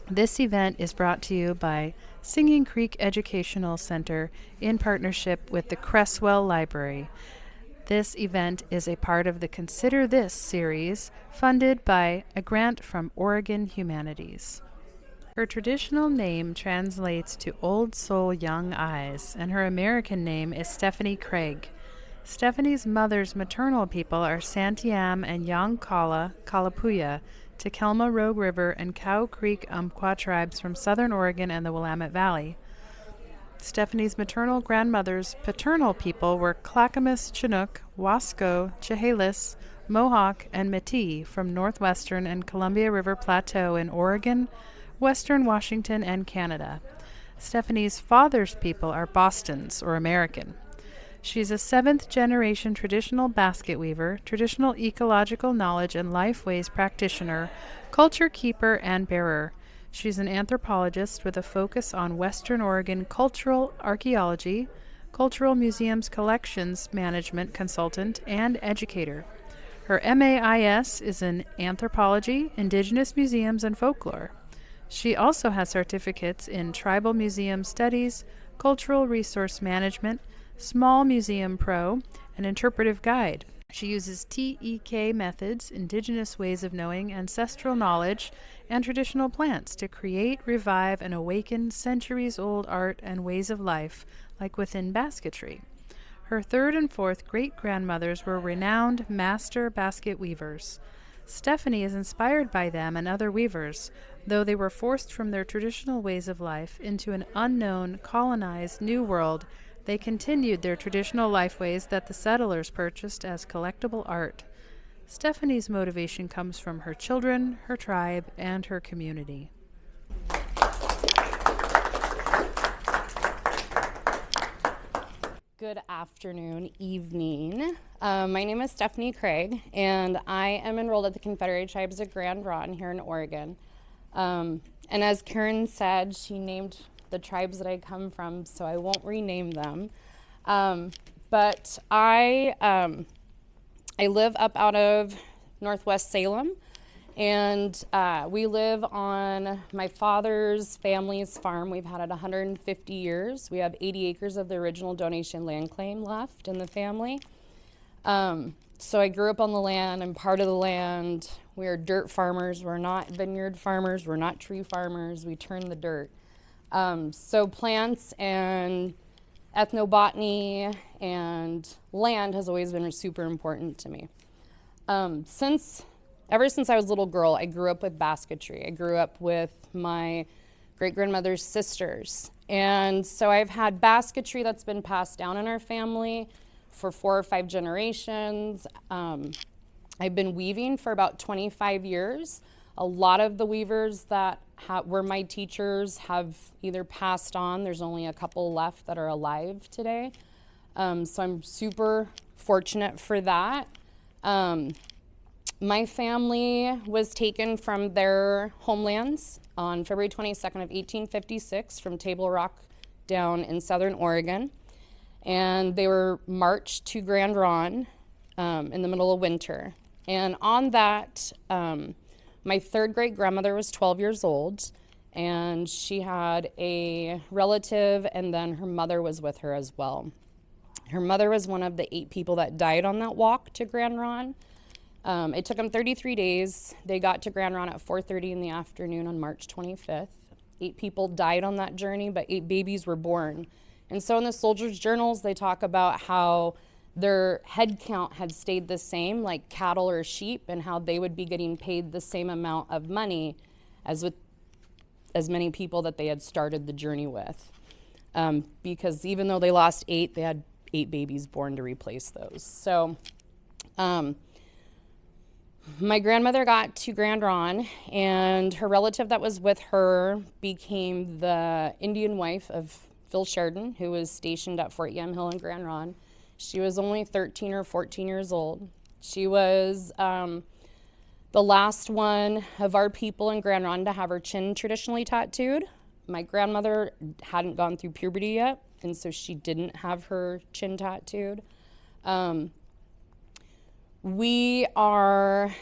This event is brought to you by Singing Creek Educational Center in partnership with the Creswell Library. This event is a part of the Consider This series, funded by a grant from Oregon Humanities. Her traditional name translates to Old Soul Young Eyes, and her American name is Stephanie Craig. Stephanie's mother's maternal people are Santiam and Young Kalapuya, Takelma Rogue River, and Cow Creek Umpqua tribes from southern Oregon and the Willamette Valley. Stephanie's maternal grandmother's paternal people were Clackamas Chinook, Wasco, Chehalis, Mohawk, and Métis from northwestern and Columbia River Plateau in Oregon, western Washington, and Canada. Stephanie's father's people are Bostons, or American. She's a seventh-generation traditional basket weaver, traditional ecological knowledge and lifeways practitioner, culture keeper, and bearer. She's an anthropologist with a focus on Western Oregon cultural archaeology, cultural museums collections management consultant, and educator. Her MAIS is in anthropology, indigenous museums, and folklore. She also has certificates in tribal museum studies, cultural resource management, small museum pro, and interpretive guide. She uses TEK methods, indigenous ways of knowing, ancestral knowledge, and traditional plants to create, revive, and awaken centuries-old art and ways of life, like within basketry. Her third and fourth great-grandmothers were renowned master basket weavers. Stephanie is inspired by them and other weavers, though they were forced from their traditional ways of life into an unknown, colonized new world. They continued their traditional lifeways that the settlers purchased as collectible art. Stephanie's motivation comes from her children, her tribe, and her community. Good afternoon, evening. My name is Stephanie Craig, and I am enrolled at the Confederated Tribes of Grand Ronde here in Oregon. And as Karen said, she named the tribes that I come from, so I won't rename them. But I live up out of Northwest Salem, and we live on my father's family's farm. We've had it 150 years. We have 80 acres of the original donation land claim left in the family. So I grew up on the land. I'm part of the land. We are dirt farmers. We're not vineyard farmers. We're not tree farmers. We turn the dirt. So plants and ethnobotany and land has always been super important to me. Ever since I was a little girl, I grew up with basketry. I grew up with my great-grandmother's sisters. And so I've had basketry that's been passed down in our family for 4 or 5 generations. I've been weaving for about 25 years. A lot of the weavers that were my teachers have either passed on. There's only a couple left that are alive today. So I'm super fortunate for that. My family was taken from their homelands on February 22nd of 1856 from Table Rock down in southern Oregon. And they were marched to Grand Ronde in the middle of winter. And on that, my third great grandmother was 12 years old, and she had a relative, and then her mother was with her as well. Her mother was one of the 8 people that died on that walk to Grand Ronde. It took them 33 days. They got to Grand Ronde at 4:30 in the afternoon on March 25th. 8 people died on that journey, but 8 babies were born. And so in the soldiers' journals, they talk about how their head count had stayed the same, like cattle or sheep, and how they would be getting paid the same amount of money as with as many people that they had started the journey with. Because even though they lost 8, they had 8 babies born to replace those. So my grandmother got to Grand Ronde, and her relative that was with her became the Indian wife of Phil Sheridan, who was stationed at Fort Yamhill in Grand Ronde. She was only 13 or 14 years old. She was the last one of our people in Grand Ronde to have her chin traditionally tattooed. My grandmother hadn't gone through puberty yet, and so she didn't have her chin tattooed. We are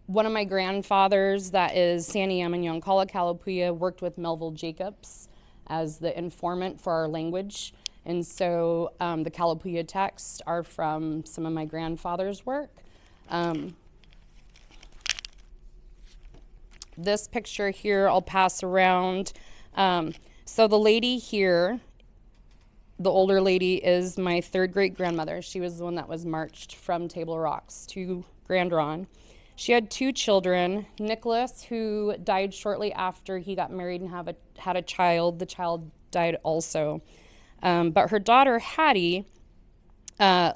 One of my grandfathers, that is Santiam and Yoncalla Kalapuya, worked with Melville Jacobs as the informant for our language. And so the Kalapuya texts are from some of my grandfather's work. This picture here I'll pass around. So the lady here, the older lady, is my third great grandmother. She was the one that was marched from Table Rocks to Grand Ronde. She had 2 children, Nicholas, who died shortly after he got married and had a child. The child died also. But her daughter, Hattie,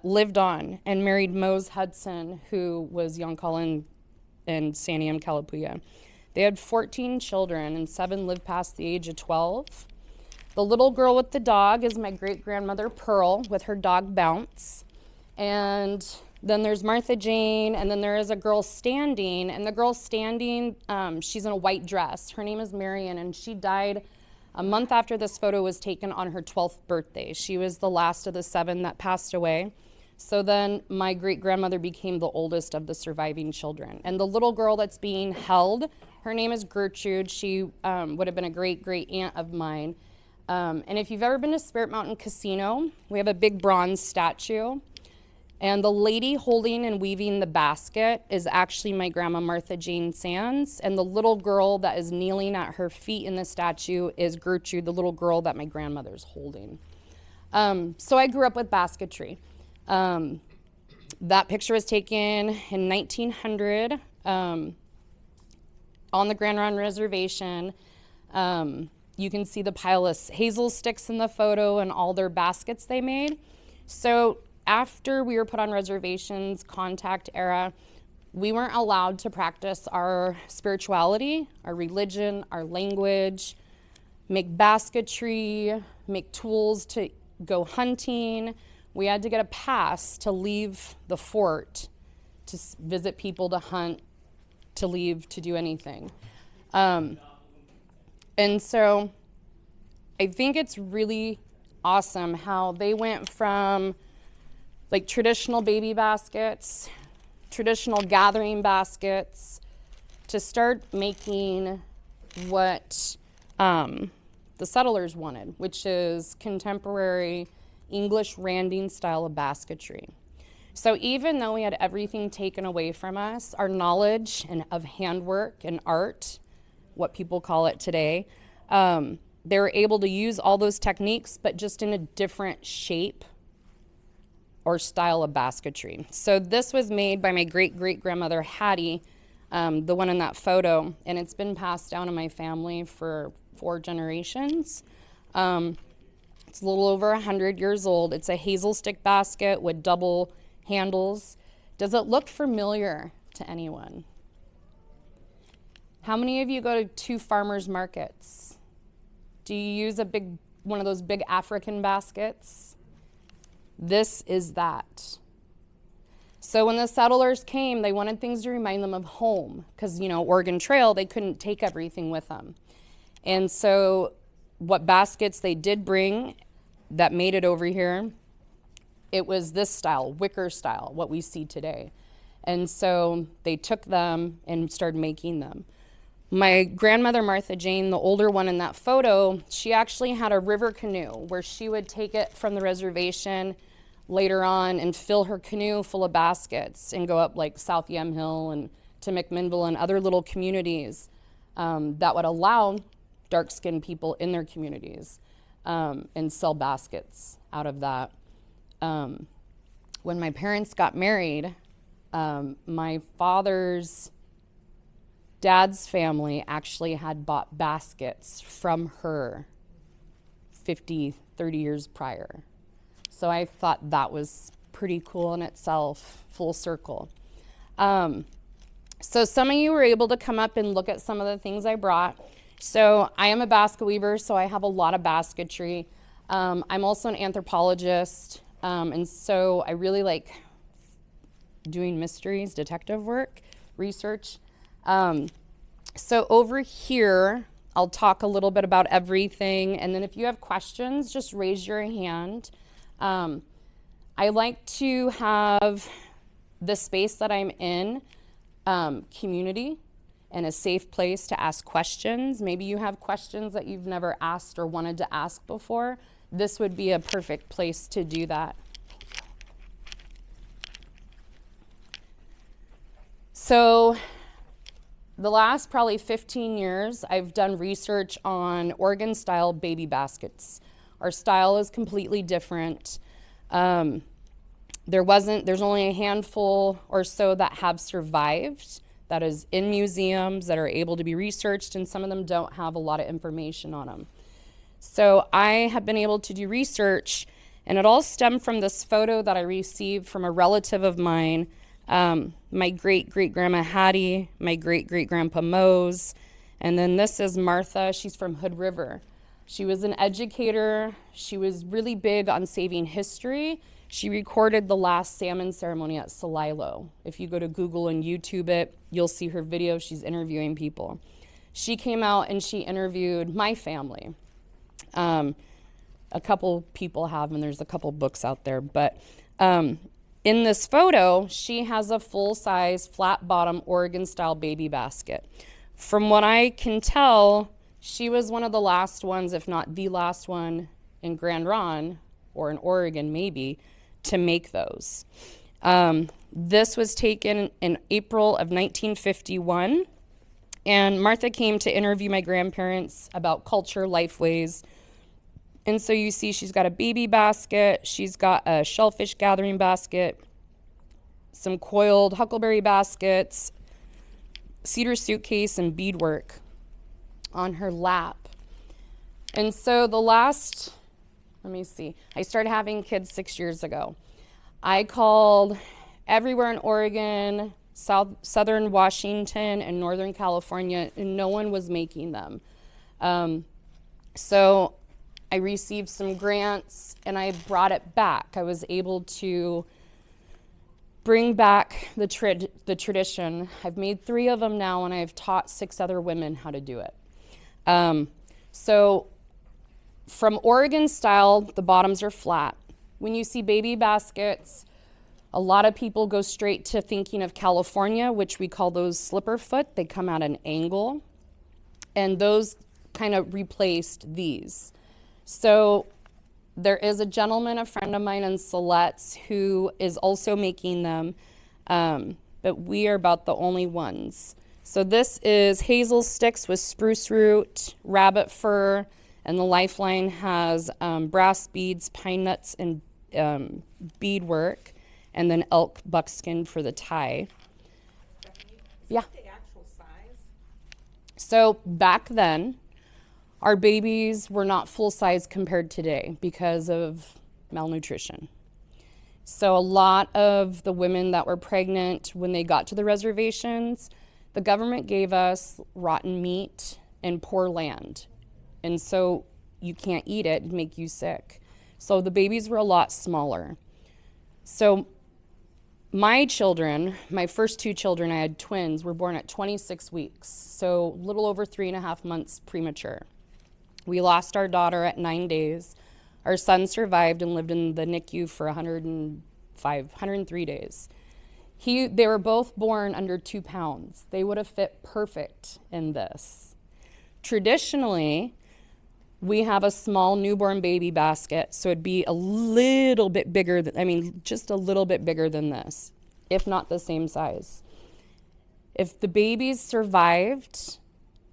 lived on and married Mose Hudson, who was Yoncalla and Santiam Kalapuya. They had 14 children, and 7 lived past the age of 12. The little girl with the dog is my great-grandmother, Pearl, with her dog, Bounce. And then there's Martha Jane, and then there is a girl standing. And the girl standing, she's in a white dress. Her name is Marion, and she died a month after this photo was taken on her 12th birthday. She was the last of the 7 that passed away. So then my great-grandmother became the oldest of the surviving children. And the little girl that's being held, her name is Gertrude. She would have been a great-great-aunt of mine. And if you've ever been to Spirit Mountain Casino, we have a big bronze statue. And the lady holding and weaving the basket is actually my grandma Martha Jane Sands. And the little girl that is kneeling at her feet in the statue is Gertrude, the little girl that my grandmother's holding. So I grew up with basketry. That picture was taken in 1900 on the Grand Ronde Reservation. You can see the pile of hazel sticks in the photo and all their baskets they made. So after we were put on reservations, contact era, we weren't allowed to practice our spirituality, our religion, our language, make basketry, make tools to go hunting. We had to get a pass to leave the fort, to visit people, to hunt, to leave, to do anything. And so I think it's really awesome how they went from like traditional baby baskets, traditional gathering baskets, to start making what the settlers wanted, which is contemporary English randing style of basketry. So even though we had everything taken away from us, our knowledge of handwork and art, what people call it today, they were able to use all those techniques, but just in a different shape or style of basketry. So this was made by my great-great-grandmother Hattie, the one in that photo, and it's been passed down in my family for 4 generations. It's a little over 100 years old. It's a hazel stick basket with double handles. Does it look familiar to anyone? How many of you go to farmers markets? Do you use one of those big African baskets? This is that. So when the settlers came, they wanted things to remind them of home because, Oregon Trail, they couldn't take everything with them. And so what baskets they did bring that made it over here, it was this style, wicker style, what we see today. And so they took them and started making them. My grandmother, Martha Jane, the older one in that photo, she actually had a river canoe where she would take it from the reservation later on and fill her canoe full of baskets and go up like South Yamhill and to McMinnville and other little communities that would allow dark-skinned people in their communities and sell baskets out of that. When my parents got married, my father's dad's family actually had bought baskets from her 30 years prior. So I thought that was pretty cool in itself, full circle. So some of you were able to come up and look at some of the things I brought. So I am a basket weaver, so I have a lot of basketry. I'm also an anthropologist, and so I really like doing mysteries, detective work, research. So over here, I'll talk a little bit about everything, and then if you have questions, just raise your hand. I like to have the space that I'm in community and a safe place to ask questions. Maybe you have questions that you've never asked or wanted to ask before. This would be a perfect place to do that. So the last probably 15 years, I've done research on Oregon-style baby baskets. Our style is completely different. There's only a handful or so that have survived, that is in museums, that are able to be researched, and some of them don't have a lot of information on them. So I have been able to do research, and it all stemmed from this photo that I received from a relative of mine, my great-great-grandma Hattie, my great-great-grandpa Mose, and then this is Martha. She's from Hood River. She was an educator. She was really big on saving history. She recorded the last salmon ceremony at Celilo. If you go to Google and YouTube it, you'll see her video. She's interviewing people. She came out and she interviewed my family. A couple people have, and there's a couple books out there. But in this photo, she has a full-size, flat-bottom, Oregon-style baby basket. From what I can tell, she was one of the last ones, if not the last one, in Grand Ronde, or in Oregon maybe, to make those. This was taken in April of 1951, and Martha came to interview my grandparents about culture, life ways. And so you see she's got a baby basket, she's got a shellfish gathering basket, some coiled huckleberry baskets, cedar suitcase, and beadwork on her lap. And so I started having kids 6 years ago. I called everywhere in Oregon, southern Washington, and northern California, and no one was making them. So I received some grants, and I brought it back. I was able to bring back the tradition. I've made 3 of them now, and I've taught 6 other women how to do it. So from Oregon style, the bottoms are flat. When you see baby baskets, a lot of people go straight to thinking of California, which we call those slipper foot. They come at an angle, and those kind of replaced these. So there is a gentleman, a friend of mine in Siletz, who is also making them, but we are about the only ones. So this is hazel sticks with spruce root, rabbit fur, and the lifeline has brass beads, pine nuts, and beadwork, and then elk buckskin for the tie. Yeah. The actual size? So back then, our babies were not full size compared today because of malnutrition. So a lot of the women that were pregnant when they got to the reservations, the government gave us rotten meat and poor land. And so you can't eat it, it'd make you sick. So the babies were a lot smaller. So my children, my first 2 children, I had twins, were born at 26 weeks. So a little over 3.5 months premature. We lost our daughter at 9 days. Our son survived and lived in the NICU for 103 days. They were both born under 2 pounds. They would have fit perfect in this. Traditionally, we have a small newborn baby basket, so it'd be a little bit bigger, just a little bit bigger than this, if not the same size. If the babies survived,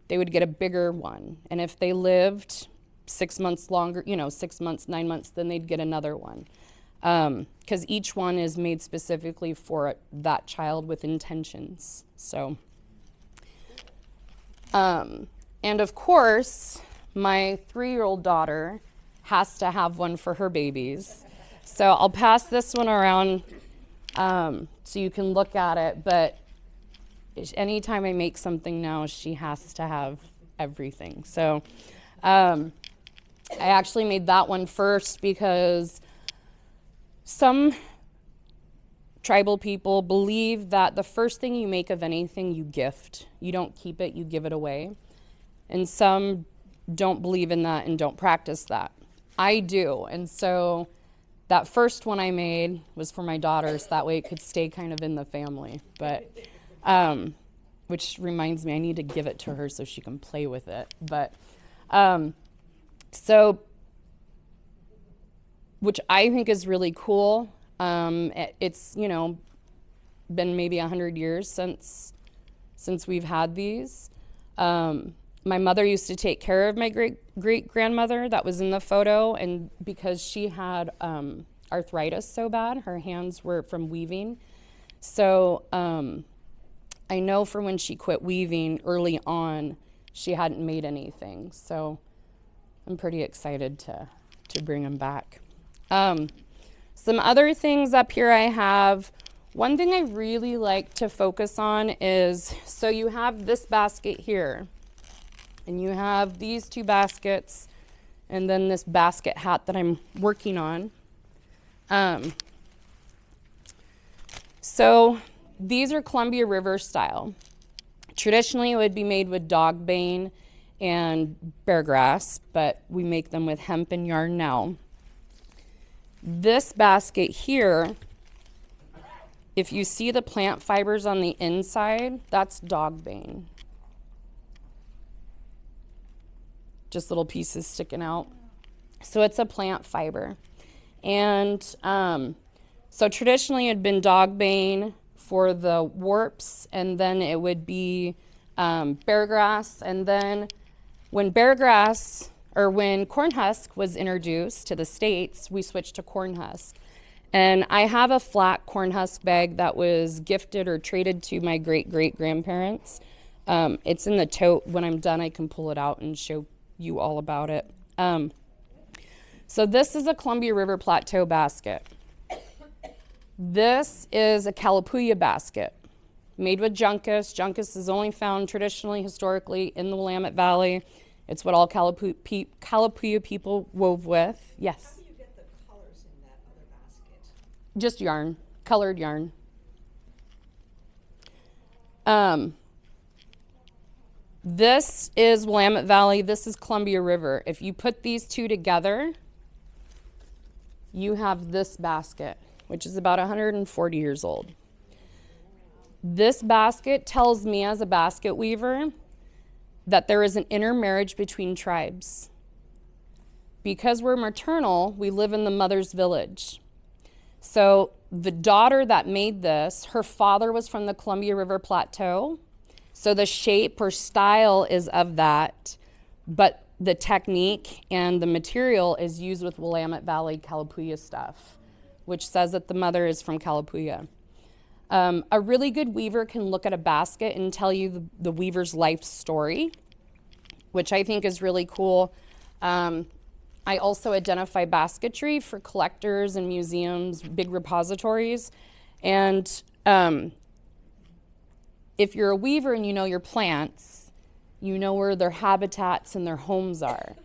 they would get a bigger one. And if they lived 6 months longer, 6 months, 9 months, then they'd get another one. Because each one is made specifically for that child with intentions. So, and of course, my 3-year-old daughter has to have one for her babies. So I'll pass this one around so you can look at it, but anytime I make something now, she has to have everything. So I actually made that one first because some tribal people believe that the first thing you make of anything you gift. You don't keep it, you give it away. And some don't believe in that and don't practice that. I do. And so that first one I made was for my daughters. That way it could stay kind of in the family. But which reminds me I need to give it to her so she can play with it. But so, which I think is really cool. It's, you know, been maybe 100 years since we've had these. My mother used to take care of my great-grandmother that was in the photo, and because she had arthritis so bad, her hands were from weaving. So I know for when she quit weaving early on, she hadn't made anything. So I'm pretty excited to bring them back. Some other things up here I have. One thing I really like to focus on is, so you have this basket here, and you have these two baskets, and then this basket hat that I'm working on. So these are Columbia River style. Traditionally, it would be made with dog bane and bear grass, but we make them with hemp and yarn now. This basket here, if you see the plant fibers on the inside, that's dog bane. Just little pieces sticking out. So it's a plant fiber. And so traditionally it had been dog bane for the warps, and then it would be bear grass. And then when when corn husk was introduced to the States, we switched to corn husk. And I have a flat corn husk bag that was gifted or traded to my great-great-grandparents. It's in the tote. When I'm done, I can pull it out and show you all about it. So this is a Columbia River Plateau basket. This is a Kalapuya basket made with juncus. Juncus is only found traditionally, historically, in the Willamette Valley. It's what all Kalapuya people wove with. Yes? How do you get the colors in that other basket? Just yarn, colored yarn. This is Willamette Valley. This is Columbia River. If you put these two together, you have this basket, which is about 140 years old. This basket tells me as a basket weaver that there is an intermarriage between tribes. Because we're maternal, we live in the mother's village. So the daughter that made this, her father was from the Columbia River Plateau. So the shape or style is of that, but the technique and the material is used with Willamette Valley Kalapuya stuff, which says that the mother is from Kalapuya. A really good weaver can look at a basket and tell you the weaver's life story, which I think is really cool. I also identify basketry for collectors and museums, big repositories. And if you're a weaver and you know your plants, you know where their habitats and their homes are.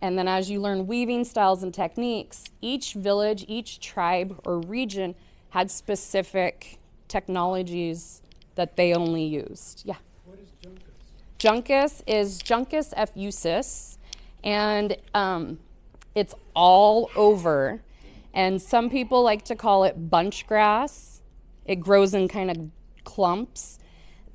And then as you learn weaving styles and techniques, each village, each tribe or region had specific technologies that they only used. Yeah. What is juncus? Juncus is Juncus effusis, and it's all over. And some people like to call it bunch grass. It grows in kind of clumps.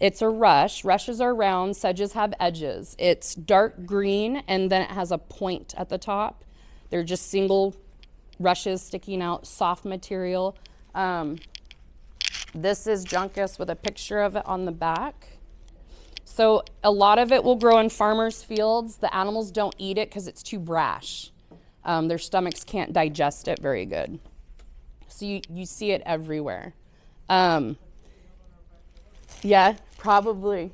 It's a rush. Rushes are round, sedges have edges. It's dark green, and then it has a point at the top. They're just single rushes sticking out, soft material. This is Juncus with a picture of it on the back. So a lot of it will grow in farmers' fields. The animals don't eat it because it's too brash. Their stomachs can't digest it very good. So you see it everywhere. Yeah, probably.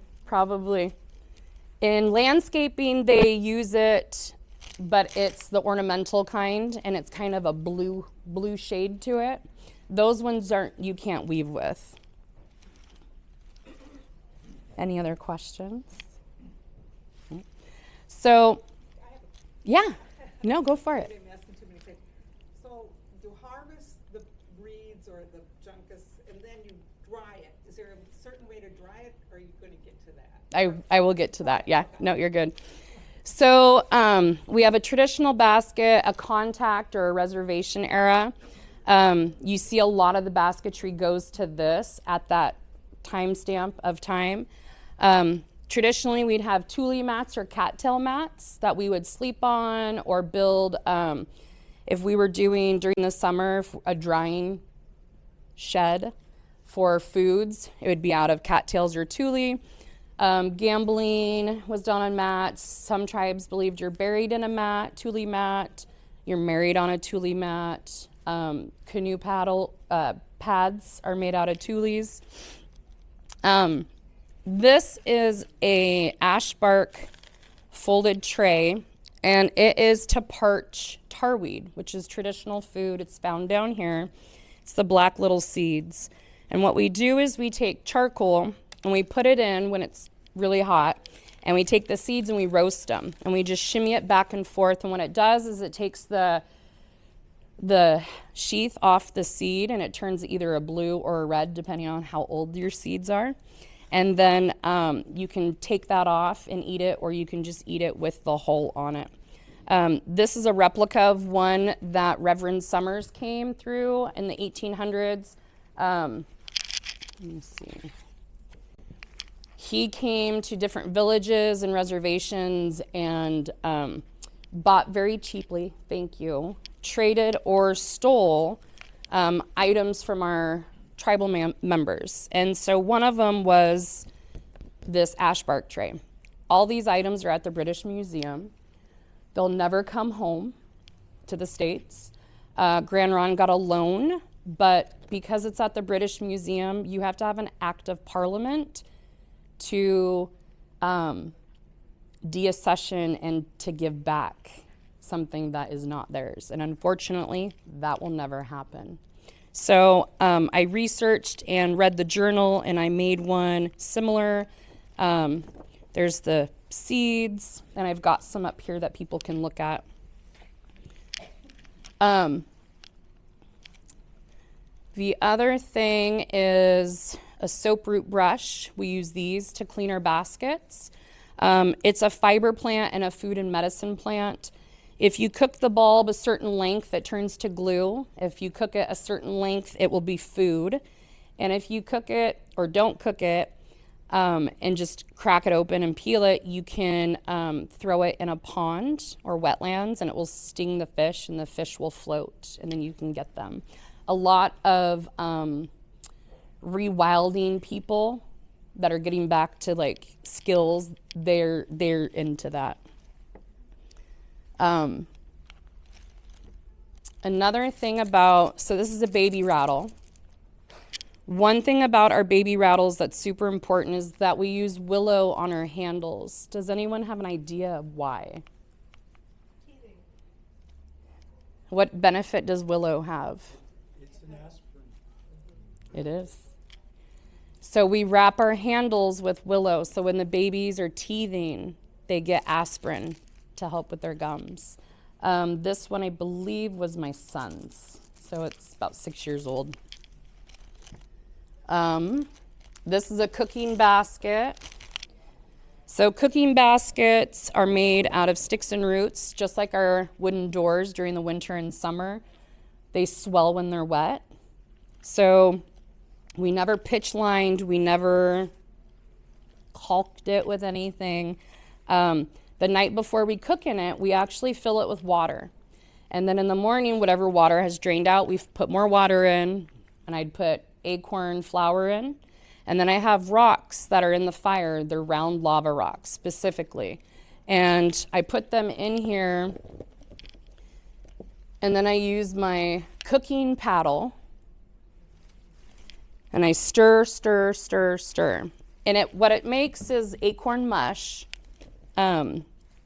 In landscaping, they use it, but it's the ornamental kind, and it's kind of a blue shade to it. Those ones you can't weave with. Any other questions? So, yeah, no, go for it. I'm asking too many things. So you harvest the reeds or the juncus and then you dry it. Is there a certain way to dry it, or are you going to get to that? I will get to that, yeah. No, you're good. So we have a traditional basket, a contact or a reservation era. You see a lot of the basketry goes to this at that timestamp of time. Traditionally, we'd have tule mats or cattail mats that we would sleep on or build if we were doing during the summer a drying shed for foods. It would be out of cattails or tule. Gambling was done on mats. Some tribes believed you're buried in a mat, tule mat. You're married on a tule mat. Canoe pads are made out of tules. This is a ash bark folded tray, and it is to parch tarweed, which is traditional food. It's found down here. It's the black little seeds. And what we do is we take charcoal and we put it in when it's really hot, and we take the seeds and we roast them, and we just shimmy it back and forth. And what it does is it takes the sheath off the seed, and it turns either a blue or a red depending on how old your seeds are. And then you can take that off and eat it, or you can just eat it with the hull on it. This is a replica of one that Reverend Summers came through in the 1800s. Let me see. He came to different villages and reservations and bought very cheaply, thank you, traded or stole items from our tribal members. And so one of them was this ash bark tray. All these items are at the British Museum. They'll never come home to the States. Grand Ron got a loan, but because it's at the British Museum, you have to have an act of parliament to deaccession and to give back something that is not theirs. And unfortunately, that will never happen. So I researched and read the journal, and I made one similar. There's the seeds, and I've got some up here that people can look at. The other thing is a soap root brush. We use these to clean our baskets. It's a fiber plant and a food and medicine plant. If you cook the bulb a certain length, it turns to glue. If you cook it a certain length, it will be food. And if you cook it or don't cook it and just crack it open and peel it, you can throw it in a pond or wetlands, and it will sting the fish, and the fish will float, and then you can get them. A lot of rewilding people that are getting back to like skills, they're into that. Another thing about, so this is a baby rattle. One thing about our baby rattles that's super important is that we use willow on our handles. Does anyone have an idea of why? Teething. What benefit does willow have? It's an aspirin. It is. So we wrap our handles with willow, so when the babies are teething, they get aspirin to help with their gums. This one, I believe, was my son's, so it's about 6 years old. This is a cooking basket. So cooking baskets are made out of sticks and roots, just like our wooden doors during the winter and summer. They swell when they're wet. So we never pitch lined, we never caulked it with anything. The night before we cook in it, we actually fill it with water. And then in the morning, whatever water has drained out, we put more water in, and I'd put acorn flour in. And then I have rocks that are in the fire. They're round lava rocks specifically. And I put them in here, and then I use my cooking paddle, and I stir, stir, stir, stir. And what it makes is acorn mush.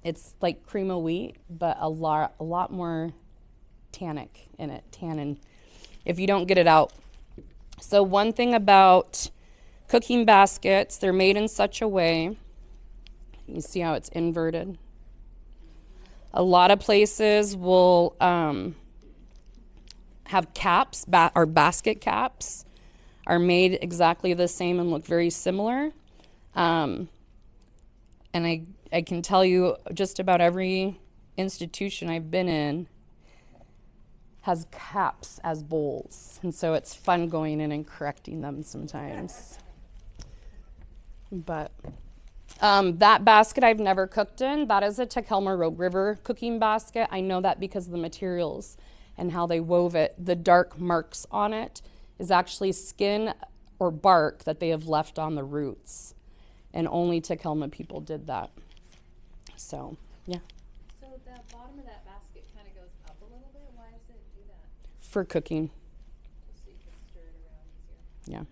It's like cream of wheat, but a lot more tannic in it, tannin, if you don't get it out. So one thing about cooking baskets, they're made in such a way, you see how it's inverted? A lot of places will have caps, or basket caps are made exactly the same and look very similar. And I can tell you just about every institution I've been in has caps as bowls. And so it's fun going in and correcting them sometimes. But that basket I've never cooked in. That is a Takelma Rogue River cooking basket. I know that because of the materials and how they wove it. The dark marks on it is actually skin or bark that they have left on the roots. And only Takelma people did that. So, yeah. So the bottom of that basket kind of goes up a little bit. Why does it do that? For cooking. Just so you can stir it around easier. Yeah.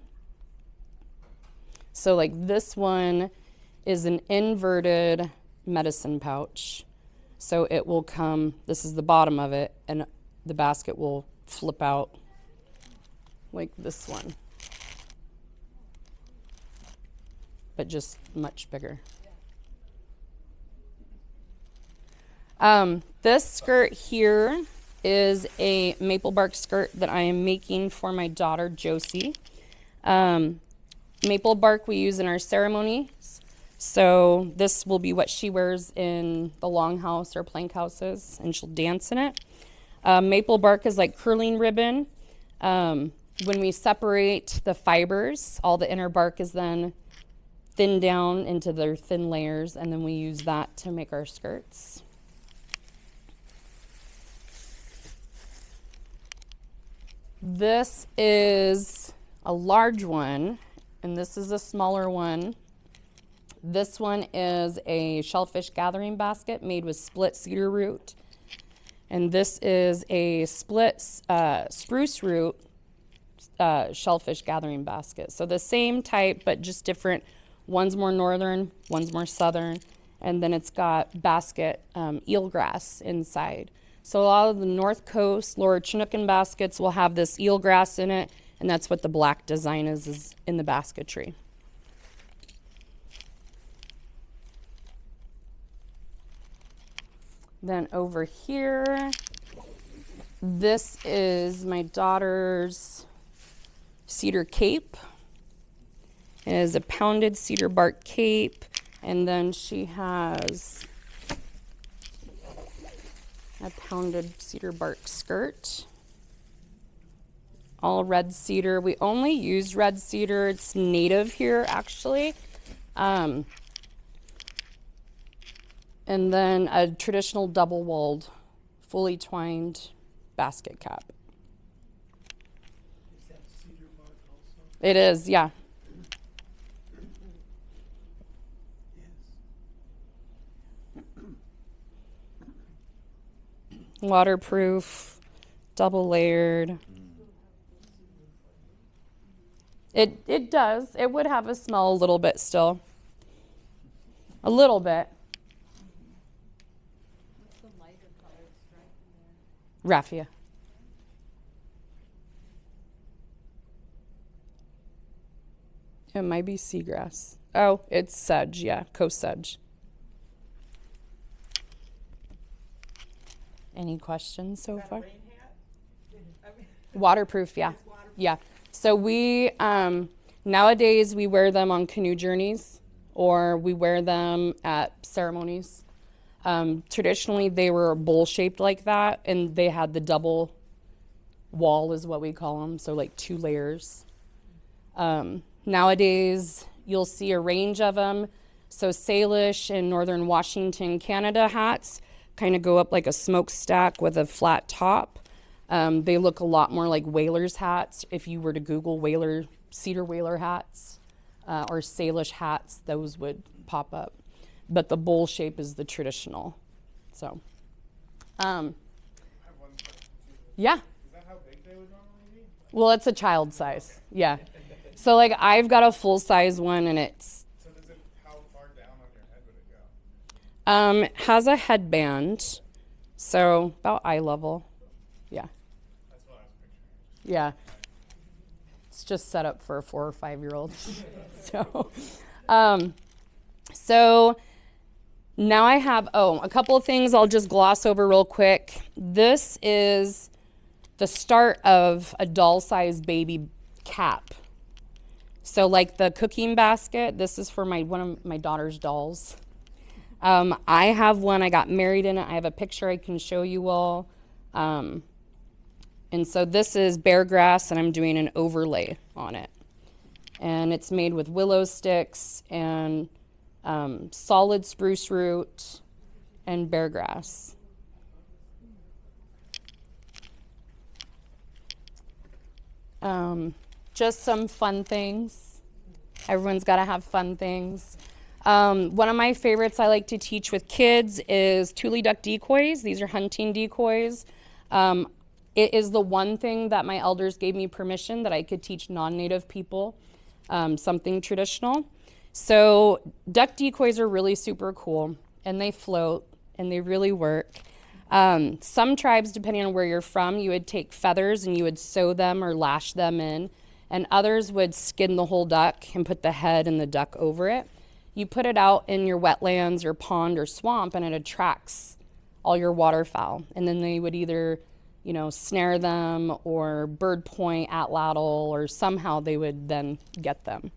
So like this one is an inverted medicine pouch. So it will come, this is the bottom of it, and the basket will flip out like this one. But just much bigger. This skirt here is a maple bark skirt that I am making for my daughter Josie. Maple bark we use in our ceremonies. So this will be what she wears in the longhouse or plank houses, and she'll dance in it. Maple bark is like curling ribbon. When we separate the fibers, all the inner bark is then thinned down into their thin layers, and then we use that to make our skirts. This is a large one, and this is a smaller one. This one is a shellfish gathering basket made with split cedar root. And this is a split spruce root shellfish gathering basket. So the same type, but just different. One's more northern, one's more southern. And then it's got basket eelgrass inside. So a lot of the North Coast, Lower Chinookan baskets will have this eelgrass in it, and that's what the black design is in the basketry. Then over here, this is my daughter's cedar cape. It is a pounded cedar bark cape, and then she has a pounded cedar bark skirt. All red cedar. We only use red cedar. It's native here, actually. And then a traditional double-walled, fully twined basket cap. Is that cedar bark also? It is, yeah. Waterproof, double layered. It does. It would have a smell a little bit still. A little bit. What's the lighter color stripe in there? Raffia. It might be seagrass. Oh, it's sedge, yeah, coast sedge. Any questions so Got a far? rain hat? I mean, Waterproof, yeah. It's waterproof. Yeah. So we, nowadays we wear them on canoe journeys, or we wear them at ceremonies. Traditionally they were bowl shaped like that, and they had the double wall is what we call them. So like 2 layers. Nowadays you'll see a range of them. So Salish and Northern Washington, Canada hats kind of go up like a smokestack with a flat top. They look a lot more like whalers hats. If you were to Google whaler, cedar whaler hats or Salish hats, those would pop up. But the bowl shape is the traditional. So, I have one question too. yeah. Is that how big they would normally be? Well, it's a child size. Yeah. So like I've got a full size one, and it's So does it, how far down on your head would it go? has a headband, so about eye level. Yeah. That's what I was picturing. Yeah. It's just set up for a 4 or 5 year old. So now I have, a couple of things I'll just gloss over real quick. This is the start of a doll size baby cap. So like the cooking basket, this is for one of my daughter's dolls. I have one, I got married in it. I have a picture I can show you all. And so this is bear grass, and I'm doing an overlay on it. and it's made with willow sticks and solid spruce root and bear grass. Just some fun things. Everyone's got to have fun things. One of my favorites I like to teach with kids is Tule duck decoys. These are hunting decoys. It is the one thing that my elders gave me permission that I could teach non-native people something traditional. So duck decoys are really super cool, and they float, and they really work. Some tribes, depending on where you're from, you would take feathers and you would sew them or lash them in, and others would skin the whole duck and put the head and the duck over it. You put it out in your wetlands or pond or swamp, and it attracts all your waterfowl. And then they would either, snare them or bird point at lattle, or somehow they would then get them.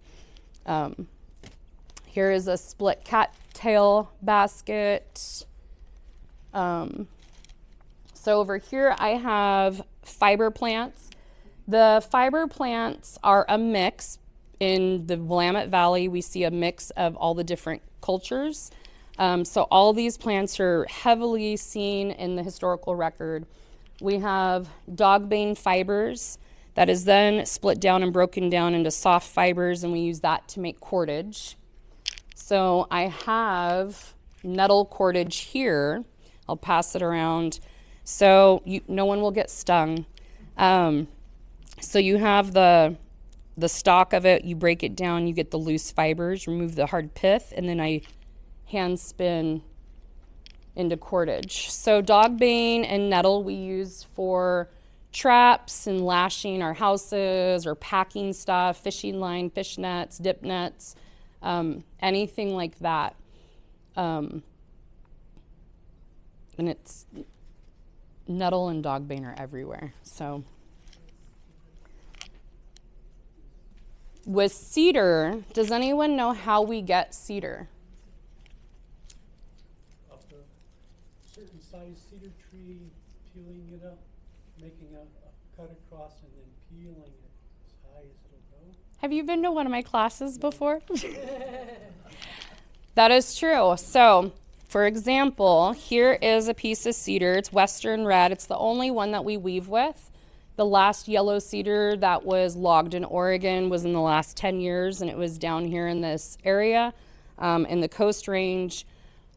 Here is a split cattail basket. So over here I have fiber plants. The fiber plants are a mix. In the Willamette Valley, we see a mix of all the different cultures. So all these plants are heavily seen in the historical record. We have dogbane fibers that is then split down and broken down into soft fibers, and we use that to make cordage. So I have nettle cordage here. I'll pass it around so no one will get stung. So you have the stalk of it, you break it down, you get the loose fibers, remove the hard pith, and then I hand spin into cordage. So dogbane and nettle we use for traps and lashing our houses or packing stuff, fishing line, fish nets, dip nets, anything like that. And it's nettle and dogbane are everywhere. So with cedar, does anyone know how we get cedar? Off a certain size cedar tree, peeling it up, making a cut across, and then peeling it as high as it'll go. Have you been to one of my classes before? That is true. So, for example, here is a piece of cedar. It's Western red. It's the only one that we weave with. The last yellow cedar that was logged in Oregon was in the last 10 years, and it was down here in this area, in the Coast Range.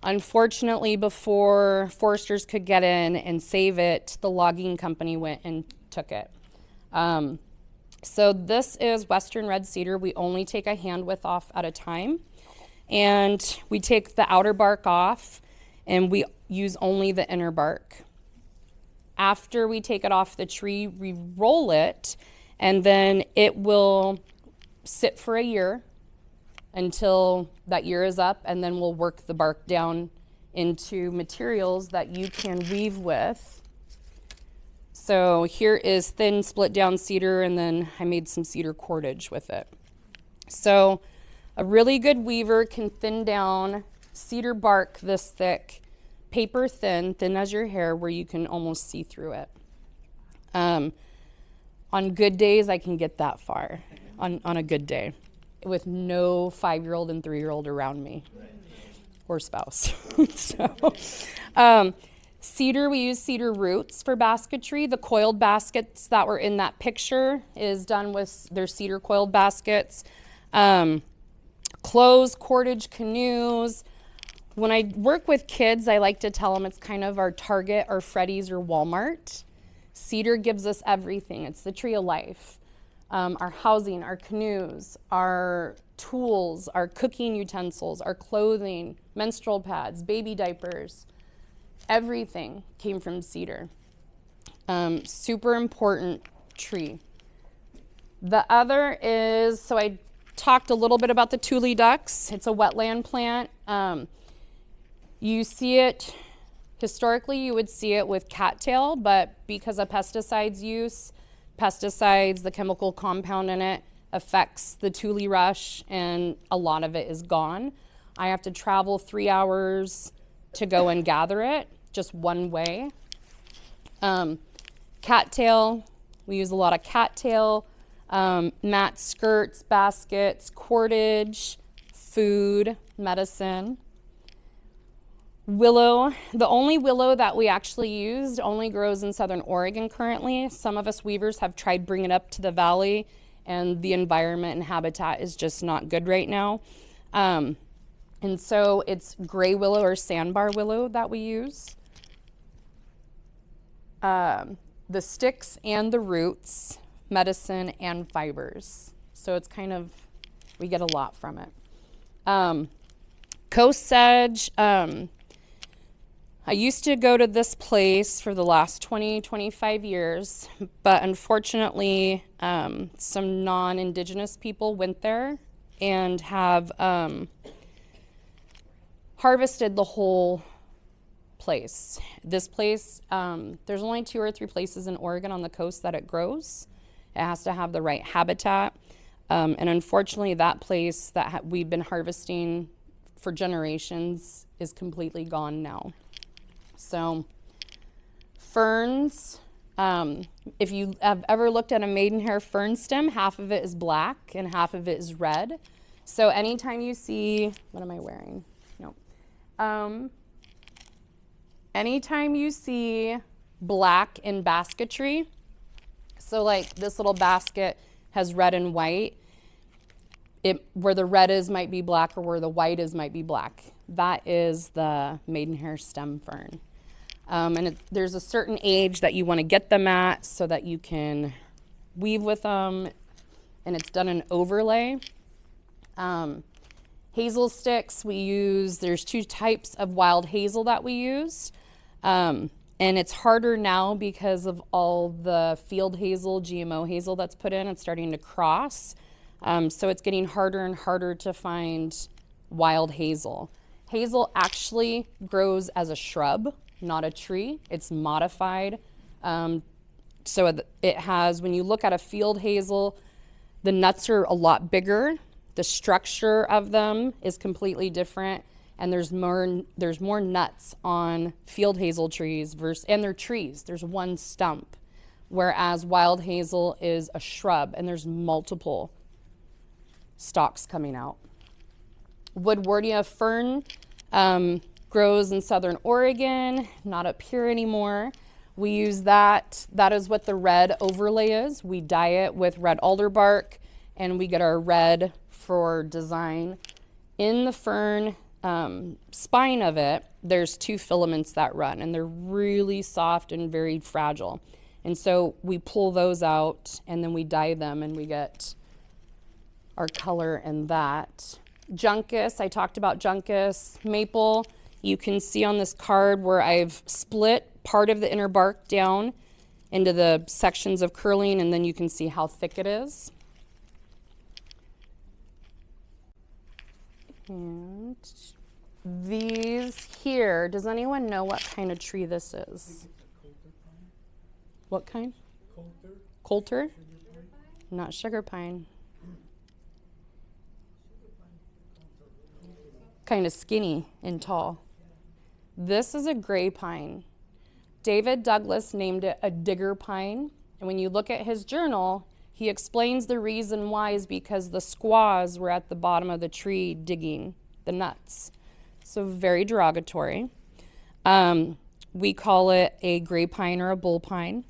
Unfortunately, before foresters could get in and save it, the logging company went and took it. So this is Western red cedar. We only take a hand width off at a time. And we take the outer bark off, and we use only the inner bark. After we take it off the tree, we roll it, and then it will sit for a year until that year is up, and then we'll work the bark down into materials that you can weave with. So here is thin split down cedar, and then I made some cedar cordage with it. So a really good weaver can thin down cedar bark this thick, paper thin as your hair, where you can almost see through it. On good days, I can get that far, on a good day, with no 5-year-old and 3-year-old around me, or spouse. Cedar, we use cedar roots for basketry. The coiled baskets that were in that picture is done with their cedar coiled baskets. Clothes, cordage, canoes. When I work with kids, I like to tell them it's kind of our Target or Freddy's or Walmart. Cedar gives us everything. It's the tree of life. Our housing, our canoes, our tools, our cooking utensils, our clothing, menstrual pads, baby diapers, everything came from cedar. Super important tree. The other is, so I talked a little bit about the Tule ducks. It's a wetland plant. You see it, historically you would see it with cattail, but because of pesticides use, the chemical compound in it affects the Tule rush, and a lot of it is gone. I have to travel 3 hours to go and gather it, just one way. Cattail, we use a lot of cattail. Mats, skirts, baskets, cordage, food, medicine. Willow, the only willow that we actually used only grows in Southern Oregon currently. Some of us weavers have tried bringing it up to the valley, and the environment and habitat is just not good right now. And so it's gray willow or sandbar willow that we use. The sticks and the roots, medicine and fibers. So it's kind of, we get a lot from it. Coast sedge, I used to go to this place for the last 25 years, but unfortunately, some non-Indigenous people went there and have harvested the whole place. This place, there's only 2 or 3 places in Oregon on the coast that it grows. It has to have the right habitat. And unfortunately, that place that we've been harvesting for generations is completely gone now. So ferns, if you have ever looked at a maidenhair fern stem, half of it is black and half of it is red. So anytime you see, what am I wearing? No. Anytime you see black in basketry, so like this little basket has red and white, where the red is might be black or where the white is might be black. That is the maidenhair stem fern. And there's a certain age that you want to get them at so that you can weave with them, and it's done in overlay. Hazel sticks we use, there's 2 types of wild hazel that we use. And it's harder now because of all the field hazel, GMO hazel that's put in. It's starting to cross. So it's getting harder and harder to find wild hazel. Hazel actually grows as a shrub, not a tree. It's modified. So it has, when you look at a field hazel, the nuts are a lot bigger. The structure of them is completely different. And there's more nuts on field hazel trees and they're trees. There's one stump. Whereas wild hazel is a shrub and there's multiple stalks coming out. Woodwardia fern grows in Southern Oregon, not up here anymore. We use that. That is what the red overlay is. We dye it with red alder bark and we get our red for design. In the fern spine of it, there's 2 filaments that run and they're really soft and very fragile. And so we pull those out and then we dye them and we get our color in that. Juncus, I talked about juncus. Maple, you can see on this card where I've split part of the inner bark down into the sections of curling, and then you can see how thick it is. And these here, does anyone know what kind of tree this is? What kind? Coulter? Not sugar pine. Kind of skinny and tall. This is a gray pine. David Douglas named it a digger pine. And when you look at his journal, he explains the reason why is because the squaws were at the bottom of the tree digging the nuts. So very derogatory. We call it a gray pine or a bull pine.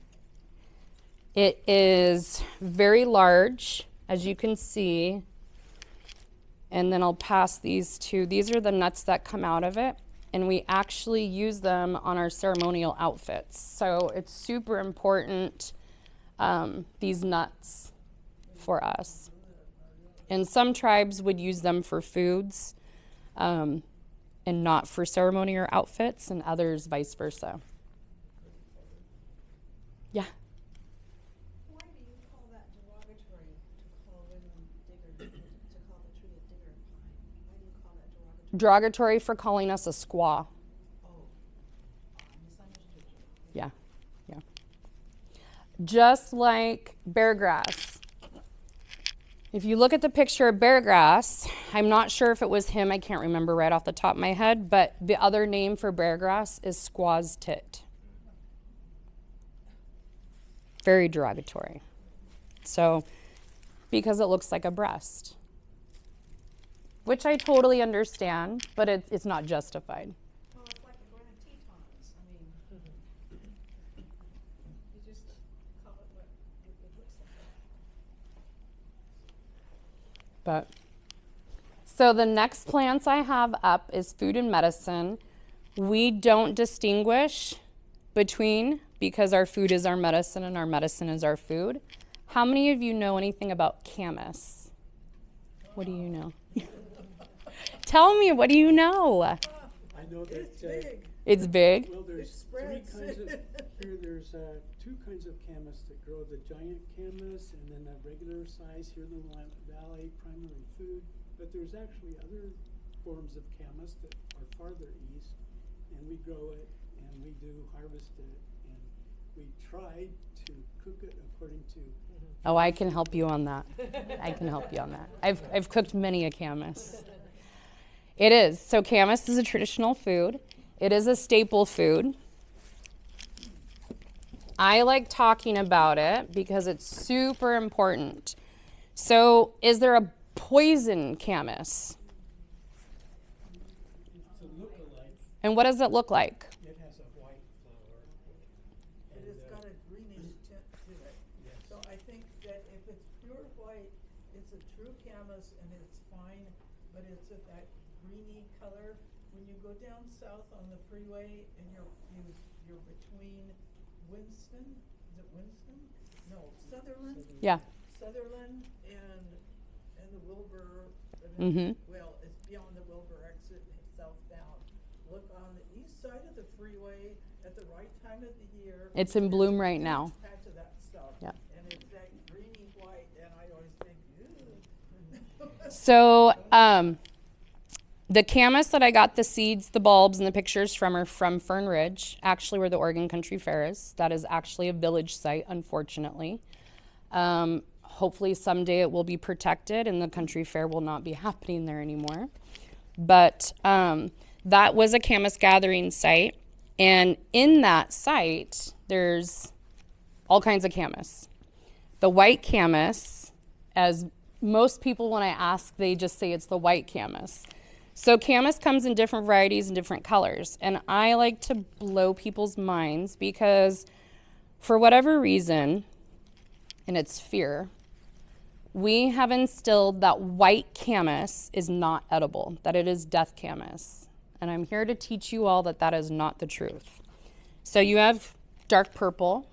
It is very large, as you can see. And then I'll pass these 2. These are the nuts that come out of it. And we actually use them on our ceremonial outfits. So it's super important, these nuts for us. And some tribes would use them for foods and not for ceremony or outfits, and others vice versa. Yeah. Why do you call that derogatory to call women diggers, to call the tree a digger pine? Why do you call that derogatory? Derogatory for calling us a squaw. Oh, I misunderstood you. Yeah, yeah. Just like bear grass. If you look at the picture of bear grass, I'm not sure if it was him, I can't remember right off the top of my head, but the other name for bear grass is squaw's tit. Very derogatory. So because it looks like a breast, which I totally understand, but it's not justified. Well, it's like a grand Tetons. I mean, you just call it what it looks like. But so the next plants I have up is food and medicine. We don't distinguish between, because our food is our medicine and our medicine is our food. How many of you know anything about camas? What do you know? Tell me, what do you know? I know that. It's big. It's big. Well, there's three spreads. kinds of, here there's two kinds of camas that grow, the giant camas and then a regular size here in the Willamette Valley, primary food. But there's actually other forms of camas that are farther east, and we grow it and we do harvest it, and we try to cook it according to. Oh, I can help you on that. I can help you on that. I've cooked many a camas. It is. So camas is a traditional food. It is a staple food. I like talking about it because it's super important. So is there a poison camas? It's a look-alike. And what does it look like? It has a white flower. And it's got a greenish tint to it. Yes. So I think that if it's pure white, it's a true camas and it's fine, but it's at that greeny color. When you go down south on the freeway and you're between Winston, is it Winston? No, Sutherland? Yeah. Sutherland and the Wilbur, Mhm. well, it's beyond the Wilbur exit southbound. Look on the east side of the freeway at the right time of the year. It's in bloom right now. Patch of that stuff. Yeah. And it's that greeny white, and I always think, ew. So the camas that I got the seeds, the bulbs, and the pictures from are from Fern Ridge, actually where the Oregon Country Fair is. That is actually a village site, unfortunately. Hopefully someday it will be protected and the country fair will not be happening there anymore. But that was a camas gathering site. And in that site, there's all kinds of camas. The white camas, as most people when I ask, they just say it's the white camas. So camas comes in different varieties and different colors. And I like to blow people's minds because for whatever reason, and it's fear, we have instilled that white camas is not edible, that it is death camas. And I'm here to teach you all that that is not the truth. So you have dark purple,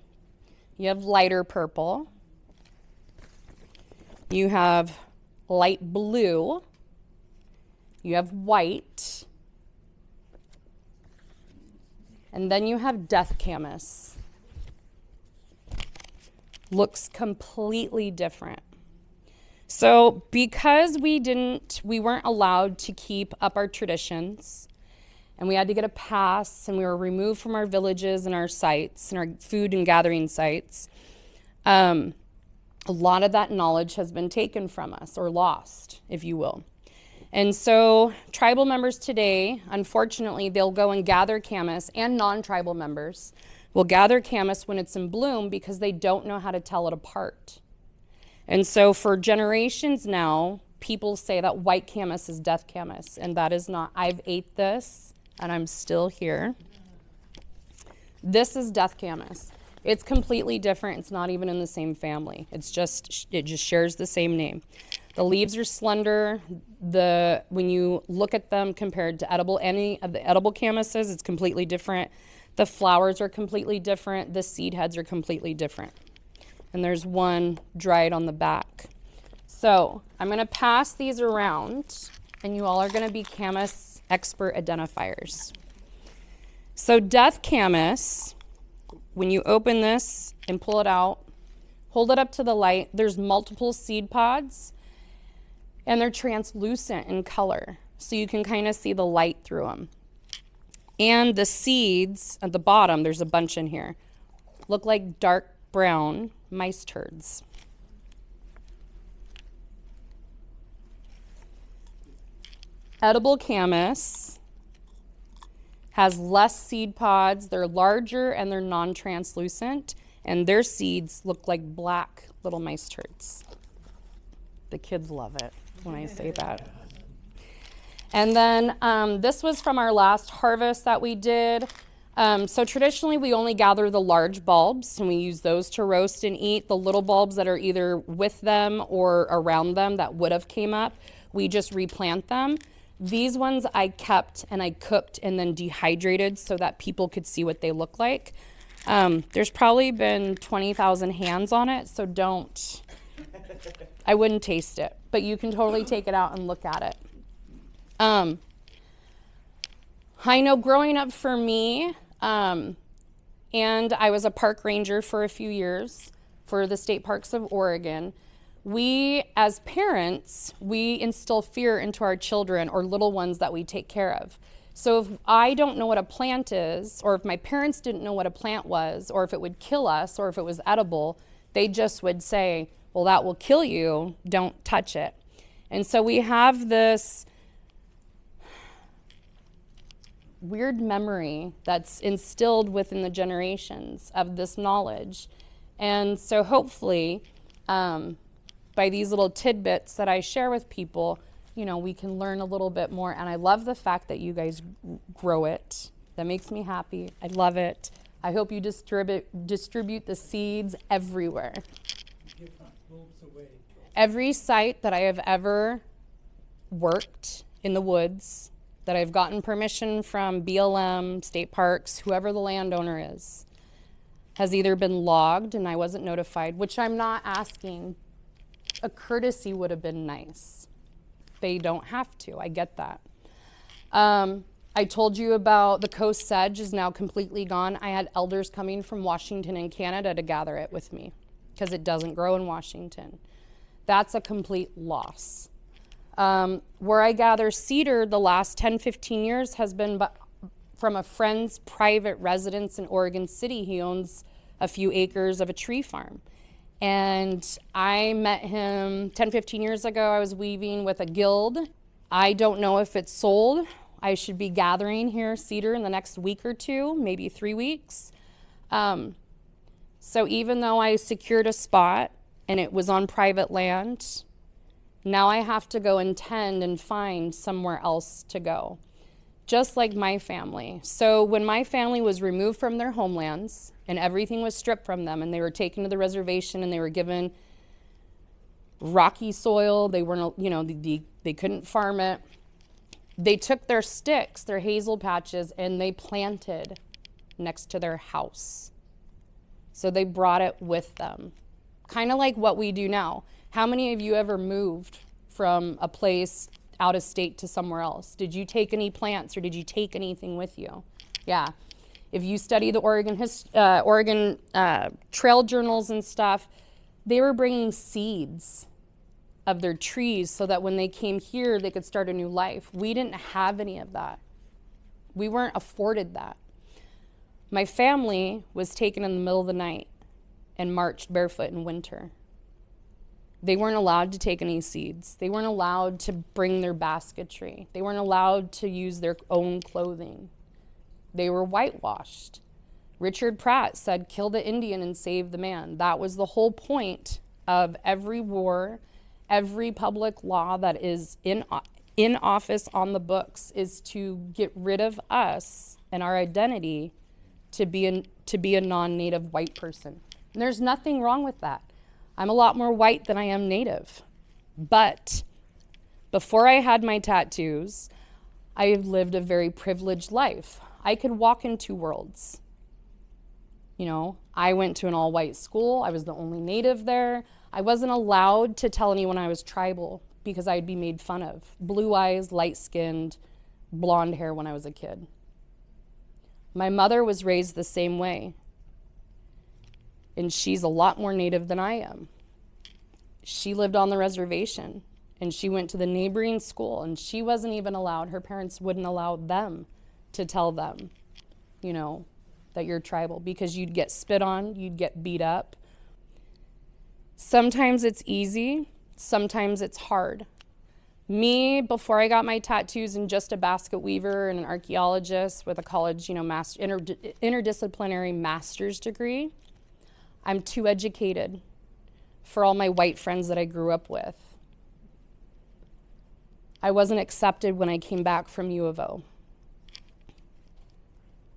you have lighter purple, you have light blue, you have white, and then you have death camas. Looks completely different. So because we weren't allowed to keep up our traditions, and we had to get a pass, and we were removed from our villages and our sites and our food and gathering sites, a lot of that knowledge has been taken from us, or lost, if you will. And so tribal members today, unfortunately, they'll go and gather camas, and non-tribal members will gather camas when it's in bloom because they don't know how to tell it apart. And so for generations now, people say that white camas is death camas, and that is not. I've ate this, and I'm still here. This is death camas. It's completely different. It's not even in the same family. It just shares the same name. The leaves are slender. When you look at them compared to any of the edible camases, it's completely different. The flowers are completely different. The seed heads are completely different. And there's one dried on the back. So I'm going to pass these around, and you all are going to be camas expert identifiers. So death camas, when you open this and pull it out, hold it up to the light, there's multiple seed pods, and they're translucent in color. So you can kind of see the light through them. And the seeds at the bottom, there's a bunch in here, look like dark brown mice turds. Edible camas has less seed pods. They're larger and they're non-translucent, and their seeds look like black little mice turds. The kids love it when I say that. And then this was from our last harvest that we did. So traditionally we only gather the large bulbs and we use those to roast and eat. The little bulbs that are either with them or around them that would have came up, we just replant them. These ones I kept and I cooked and then dehydrated so that people could see what they look like. There's probably been 20,000 hands on it, so I wouldn't taste it, but you can totally take it out and look at it. I know growing up for me, and I was a park ranger for a few years for the state parks of Oregon. We, as parents, we instill fear into our children or little ones that we take care of. So if I don't know what a plant is, or if my parents didn't know what a plant was, or if it would kill us, or if it was edible, they just would say, well, that will kill you, don't touch it. And so we have this weird memory that's instilled within the generations of this knowledge. And so hopefully, by these little tidbits that I share with people, you know, we can learn a little bit more. And I love the fact that you guys grow it. That makes me happy. I love it. I hope you distribute the seeds everywhere. Every site that I have ever worked in the woods, that I've gotten permission from BLM, state parks, whoever the landowner is, has either been logged and I wasn't notified, which I'm not asking. A courtesy would have been nice. They don't have to, I get that. I told you about the coast sedge is now completely gone. I had elders coming from Washington and Canada to gather it with me because it doesn't grow in Washington. That's a complete loss. Where I gather cedar the last 10, 15 years has been from a friend's private residence in Oregon City. He owns a few acres of a tree farm. And I met him 10, 15 years ago. I was weaving with a guild. I don't know if it's sold. I should be gathering here cedar in the next week or two, maybe 3 weeks. So even though I secured a spot and it was on private land, now I have to go and tend and find somewhere else to go, just like my family. So when my family was removed from their homelands and everything was stripped from them and they were taken to the reservation and they were given rocky soil, they weren't, you know, they couldn't farm it. They took their sticks, their hazel patches, and they planted next to their house. So they brought it with them. Kind of like what we do now. How many of you ever moved from a place out of state to somewhere else? Did you take any plants or did you take anything with you? Yeah. If you study the Oregon trail journals and stuff, they were bringing seeds of their trees so that when they came here, they could start a new life. We didn't have any of that. We weren't afforded that. My family was taken in the middle of the night and marched barefoot in winter. They weren't allowed to take any seeds. They weren't allowed to bring their basketry. They weren't allowed to use their own clothing. They were whitewashed. Richard Pratt said, kill the Indian and save the man. That was the whole point of every war, every public law that is in office on the books is to get rid of us and our identity to be a non-native white person. And there's nothing wrong with that. I'm a lot more white than I am native. But before I had my tattoos, I lived a very privileged life. I could walk in two worlds. You know, I went to an all-white school. I was the only native there. I wasn't allowed to tell anyone I was tribal because I'd be made fun of. Blue eyes, light-skinned, blonde hair when I was a kid. My mother was raised the same way. And she's a lot more native than I am. She lived on the reservation and she went to the neighboring school and she wasn't even allowed, her parents wouldn't allow them to tell them, you know, that you're tribal because you'd get spit on, you'd get beat up. Sometimes it's easy, sometimes it's hard. Me, before I got my tattoos and just a basket weaver and an archaeologist with a college, you know, interdisciplinary master's degree, I'm too educated for all my white friends that I grew up with. I wasn't accepted when I came back from U of O.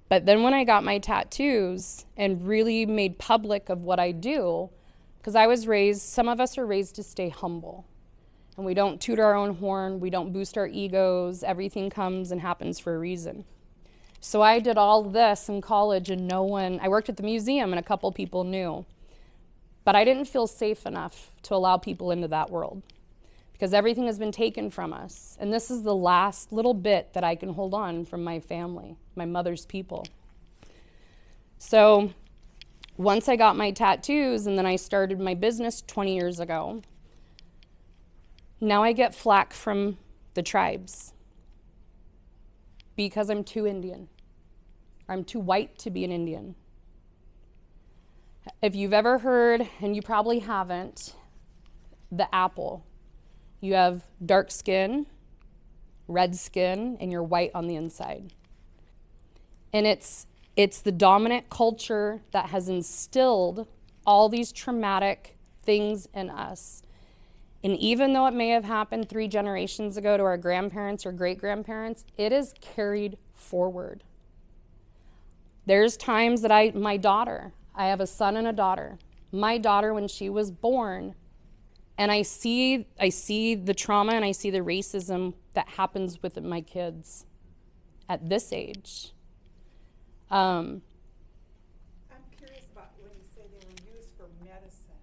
But then when I got my tattoos and really made public of what I do, because I was raised, some of us are raised to stay humble. And we don't toot our own horn, we don't boost our egos, everything comes and happens for a reason. So I did all this in college and I worked at the museum and a couple people knew. But I didn't feel safe enough to allow people into that world because everything has been taken from us. And this is the last little bit that I can hold on from my family, my mother's people. So once I got my tattoos and then I started my business 20 years ago, now I get flack from the tribes because I'm too Indian. I'm too white to be an Indian. If you've ever heard, and you probably haven't, the apple. You have dark skin, red skin, and you're white on the inside. And it's the dominant culture that has instilled all these traumatic things in us. And even though it may have happened 3 generations ago to our grandparents or great-grandparents, it is carried forward. There's times that I have a son and a daughter. My daughter, when she was born, and I see the trauma and I see the racism that happens with my kids at this age. I'm curious about when you say they were used for medicine.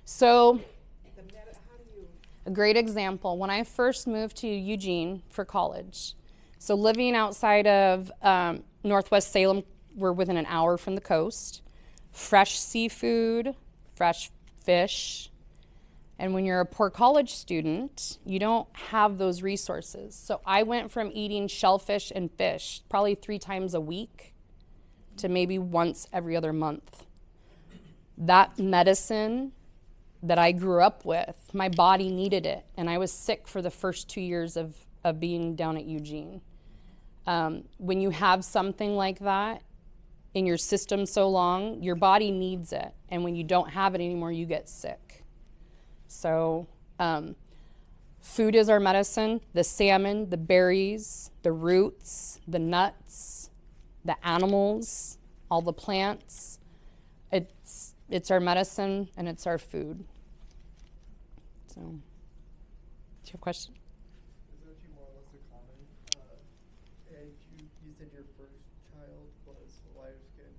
So, How do you? a great example, when I first moved to Eugene for college, so living outside of Northwest Salem, we're within an hour from the coast, fresh seafood, fresh fish, and when you're a poor college student, you don't have those resources. So I went from eating shellfish and fish probably 3 times a week to maybe once every other month. That medicine that I grew up with, my body needed it, and I was sick for the first 2 years of being down at Eugene. When you have something like that in your system so long, your body needs it, and when you don't have it anymore, you get sick. So food is our medicine. The salmon, the berries, the roots, the nuts, the animals, all the plants. It's our medicine and it's our food. So, do you have a question? Is that actually more or less a common? And you said your first child was lighter skin.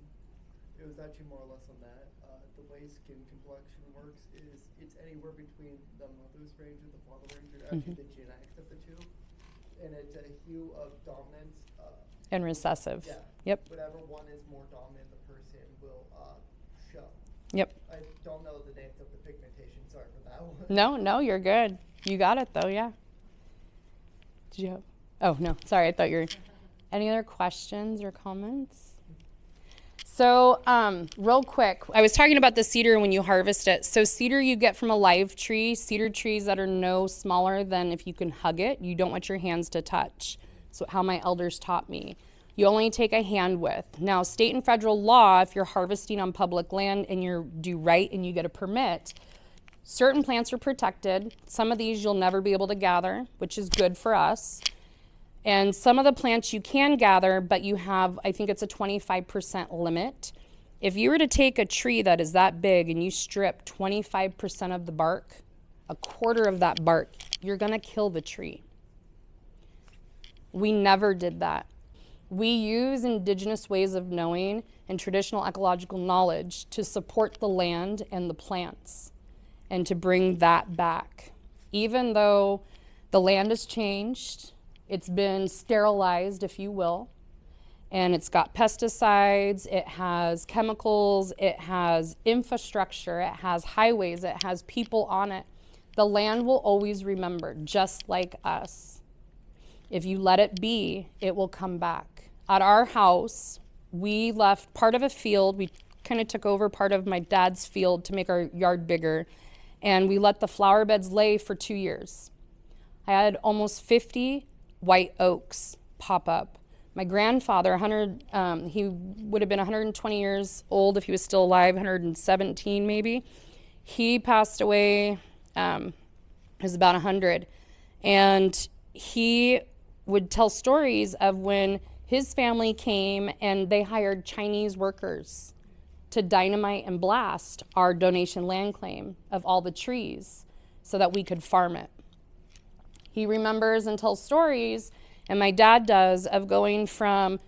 It was actually more or less on that. The way skin complexion works is it's anywhere between the mother's range and the father range, or actually the genetics of the two. And it's a hue of dominance. And recessive. Yeah. Yep. Whatever one is more dominant, the person will show. Yep. I don't know the names of the pigmentation. Sorry for that one. No, you're good. You got it though, yeah. Did you have? Oh, no, sorry, I thought you were. Any other questions or comments? So, real quick, I was talking about the cedar when you harvest it. So cedar you get from a live tree, cedar trees that are no smaller than if you can hug it, you don't want your hands to touch. So how my elders taught me. You only take a hand width. Now, state and federal law, if you're harvesting on public land and you do right and you get a permit, certain plants are protected. Some of these you'll never be able to gather, which is good for us. And some of the plants you can gather, but you have, I think it's a 25% limit. If you were to take a tree that is that big and you strip 25% of the bark, a quarter of that bark, you're gonna kill the tree. We never did that. We use indigenous ways of knowing and traditional ecological knowledge to support the land and the plants and to bring that back. Even though the land has changed, it's been sterilized, if you will, and it's got pesticides, it has chemicals, it has infrastructure, it has highways, it has people on it. The land will always remember, just like us. If you let it be, it will come back. At our house, we left part of a field. We kind of took over part of my dad's field to make our yard bigger, and we let the flower beds lay for 2 years. I had almost 50 white oaks pop up. My grandfather, he would have been 120 years old if he was still alive, 117 maybe. He passed away, he was about 100. And he would tell stories of when his family came and they hired Chinese workers to dynamite and blast our donation land claim of all the trees so that we could farm it. He remembers and tells stories, and my dad does, of going from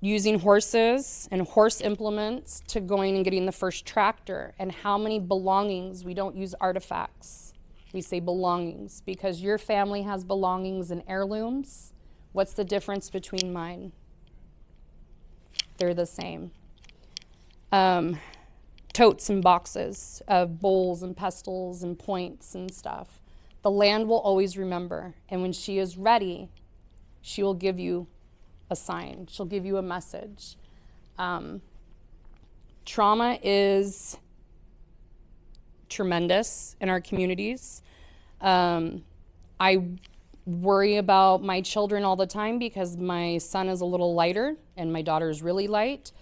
using horses and horse implements to going and getting the first tractor, and how many belongings. We don't use artifacts. We say belongings, because your family has belongings and heirlooms. What's the difference between mine? They're the same. Totes and boxes of bowls and pestles and points and stuff. The land will always remember, and when she is ready, she will give you a sign. She'll give you a message. Trauma is tremendous in our communities. I worry about my children all the time because my son is a little lighter and my daughter is really light.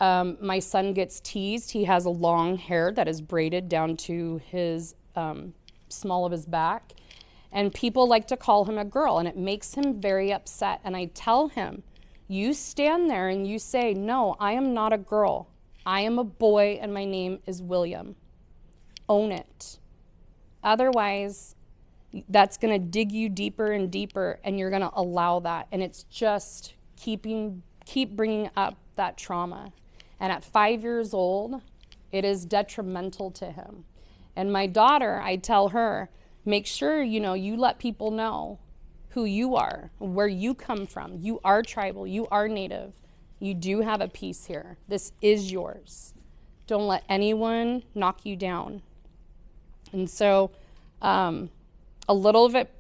My son gets teased. He has a long hair that is braided down to his small of his back. And people like to call him a girl, and it makes him very upset. And I tell him, you stand there and you say, no, I am not a girl. I am a boy and my name is William. Own it. Otherwise, that's going to dig you deeper and deeper, and you're going to allow that. And it's just keep bringing up that trauma. And at 5 years old, it is detrimental to him. And my daughter, I tell her, make sure, you let people know who you are, where you come from. You are tribal, you are native. You do have a piece here. This is yours. Don't let anyone knock you down. And so a little bit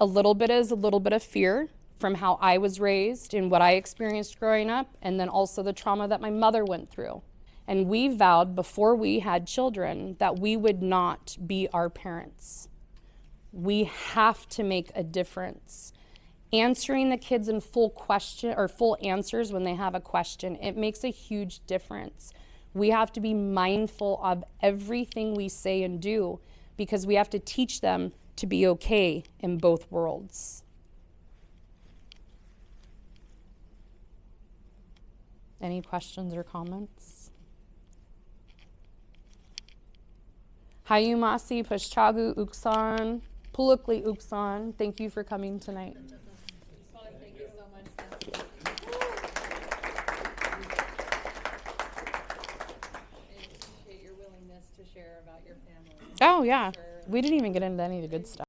is a little bit of fear from how I was raised and what I experienced growing up, and then also the trauma that my mother went through. And we vowed before we had children that we would not be our parents. We have to make a difference. Answering the kids in full question or full answers when they have a question, it makes a huge difference. We have to be mindful of everything we say and do, because we have to teach them to be okay in both worlds. Any questions or comments? Hayumasi Pashchagu Uksan, Pulukli Uksan. Thank you for coming tonight. Thank you so much. I appreciate your willingness to share about your family. Oh, yeah. We didn't even get into any of the good stuff.